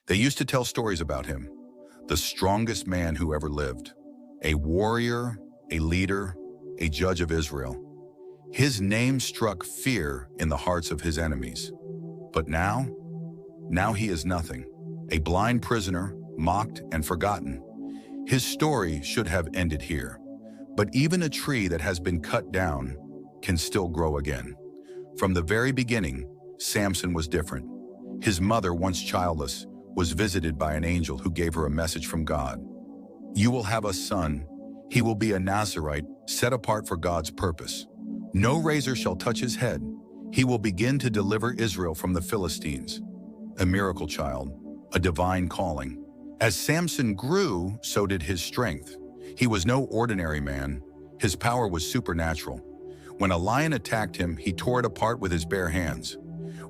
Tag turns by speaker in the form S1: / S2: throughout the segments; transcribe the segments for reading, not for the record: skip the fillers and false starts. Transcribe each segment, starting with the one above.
S1: They used to tell stories about him, the strongest man who ever lived, a warrior, a leader, a judge of Israel. His name struck fear in the hearts of his enemies. But now he is nothing, a blind prisoner, mocked and forgotten. His story should have ended here. But even a tree that has been cut down can still grow again. From the very beginning, Samson was different. His mother, once childless, was visited by an angel who gave her a message from God. "You will have a son. He will be a Nazirite, set apart for God's purpose. No razor shall touch his head. He will begin to deliver Israel from the Philistines." A miracle child, a divine calling. As Samson grew, so did his strength. He was no ordinary man. His power was supernatural. When a lion attacked him, he tore it apart with his bare hands.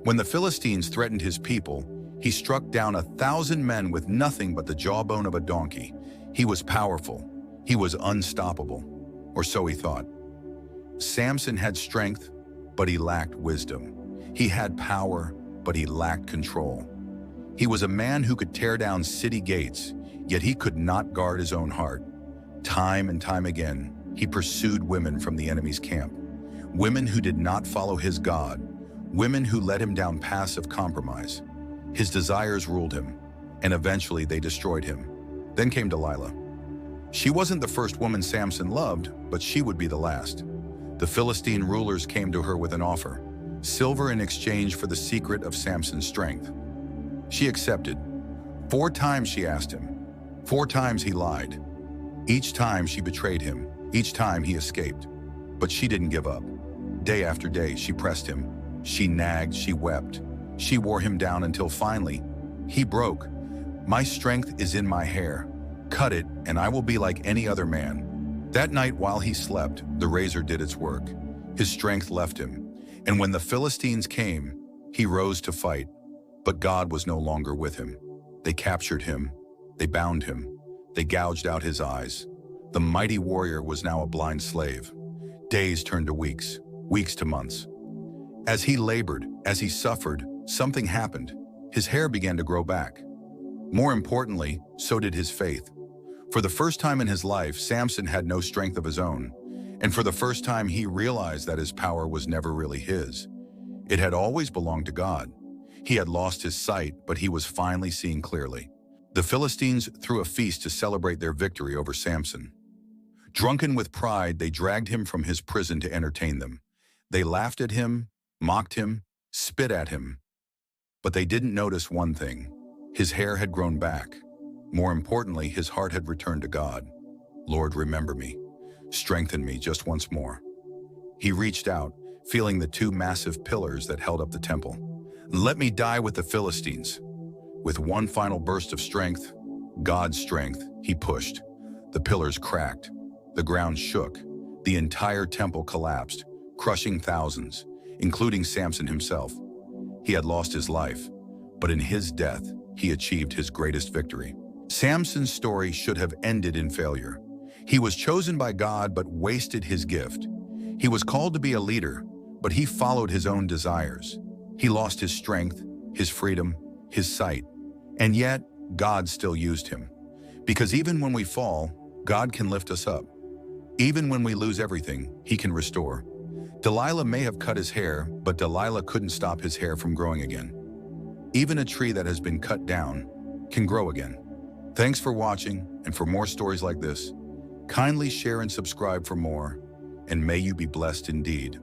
S1: When the Philistines threatened his people, he struck down 1,000 men with nothing but the jawbone of a donkey. He was powerful. He was unstoppable, or so he thought. Samson had strength, but he lacked wisdom. He had power, but he lacked control. He was a man who could tear down city gates, yet he could not guard his own heart. Time and time again, he pursued women from the enemy's camp. Women who did not follow his God. Women who led him down paths of compromise. His desires ruled him, and eventually they destroyed him. Then came Delilah. She wasn't the first woman Samson loved, but she would be the last. The Philistine rulers came to her with an offer, silver in exchange for the secret of Samson's strength. She accepted. 4 times she asked him. 4 times he lied. Each time she betrayed him. Each time he escaped. But she didn't give up. Day after day, she pressed him. She nagged, she wept. She wore him down until finally, he broke. "My strength is in my hair. Cut it, and I will be like any other man." That night while he slept, the razor did its work. His strength left him. And when the Philistines came, he rose to fight. But God was no longer with him. They captured him. They bound him. They gouged out his eyes. The mighty warrior was now a blind slave. Days turned to weeks, weeks to months. As he labored, as he suffered, something happened. His hair began to grow back. More importantly, so did his faith. For the first time in his life, Samson had no strength of his own. And for the first time, he realized that his power was never really his. It had always belonged to God. He had lost his sight, but he was finally seeing clearly. The Philistines threw a feast to celebrate their victory over Samson. Drunken with pride, they dragged him from his prison to entertain them. They laughed at him, mocked him, spit at him. But they didn't notice one thing. His hair had grown back. More importantly, his heart had returned to God. "Lord, remember me. Strengthen me just once more." He reached out, feeling the 2 massive pillars that held up the temple. "Let me die with the Philistines." With one final burst of strength, God's strength, he pushed. The pillars cracked. The ground shook. The entire temple collapsed, crushing thousands, including Samson himself. He had lost his life, but in his death, he achieved his greatest victory. Samson's story should have ended in failure. He was chosen by God but wasted his gift. He was called to be a leader, but he followed his own desires. He lost his strength, his freedom, his sight. And yet, God still used him. Because even when we fall, God can lift us up. Even when we lose everything, he can restore. Delilah may have cut his hair, but Delilah couldn't stop his hair from growing again. Even a tree that has been cut down can grow again. Thanks for watching, and for more stories like this, kindly share and subscribe for more, and may you be blessed indeed.